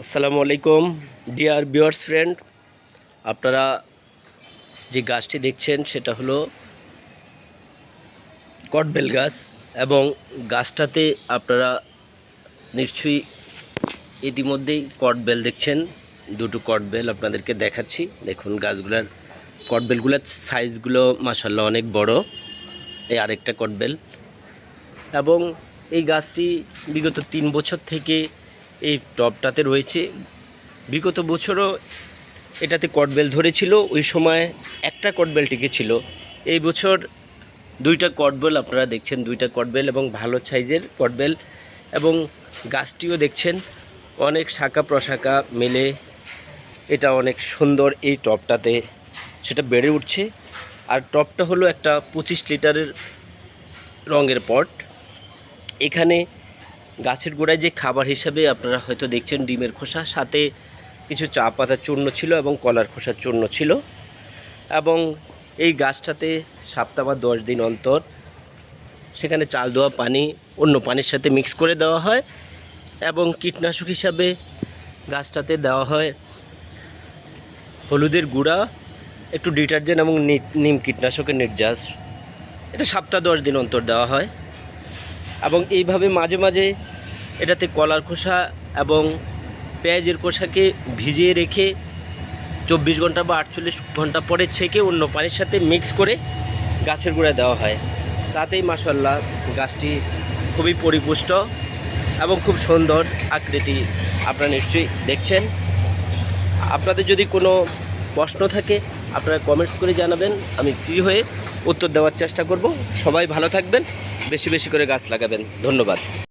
আসসালামু আলাইকুম dear viewers friend, আপনারা যে গাছটি দেখছেন সেটা হলো কটবেল গাছ এবং গাছটাতে আপনারা নিশ্চয়ই ইতিমধ্যেই কটবেল দেখছেন। দুটো কটবেল আপনাদেরকে দেখাচ্ছি। দেখুন গাছগুলার কটবেলগুলোর সাইজগুলো মাশাআল্লাহ অনেক বড়। এই আরেকটা কটবেল এবং এই গাছটি বিগত 3 বছর থেকে এই টবটাতে রয়েছে। বিগত বছরও এটাতে কটবেল ধরেছিল, ওই সময় একটা কটবেল টিকেছিল। এই বছর দুইটা কটবেল আপনারা দেখছেন, দুইটা কটবেল এবং ভালো সাইজের কটবেল এবং গাছটিও দেখছেন অনেক শাখা প্রশাখা মেলে এটা অনেক সুন্দর এই টবটাতে সেটা বেড়ে উঠছে। আর টবটা হলো একটা 25 লিটারের রঙের পট। এখানে গাছের গোড়ায় যে খাবার হিসাবে আপনারা হয়তো দেখছেন ডিমের খোসা, সাথে কিছু চা পাতার চূর্ণ ছিল এবং কলার খোসার চূর্ণ ছিল। এবং এই গাছটাতে সপ্তাহ বা 10 দিন অন্তর সেখানে চাল দেওয়া পানি অন্য পানির সাথে মিক্স করে দেওয়া হয় এবং কীটনাশক হিসাবে গাছটাতে দেওয়া হয় হলুদের গুঁড়া, একটু ডিটারজেন্ট এবং নিম কীটনাশকের নির্যাস। এটা সপ্তাহ 10 দিন অন্তর দেওয়া হয় এবং এইভাবে মাঝে মাঝে এটাতে কলার খোসা এবং পেঁয়াজের খোসাকে ভিজিয়ে রেখে 24 ঘন্টা বা 48 ঘন্টা পরে ছেঁকে অন্য পানির সাথে মিক্স করে গাছের গোড়ায় দেওয়া হয়। তাতেই মাশাআল্লাহ গাছটি খুবই পরিপুষ্ট এবং খুব সুন্দর আকৃতি আপনারা নিশ্চয়ই দেখছেন। আপনাদের যদি কোনো প্রশ্ন থাকে আপনারা কমেন্টস করে জানাবেন, আমি ফ্রি হয়ে উত্তর দেওয়ার চেষ্টা করব। সবাই ভালো থাকবেন, বেশি বেশি করে গাছ লাগাবেন। ধন্যবাদ।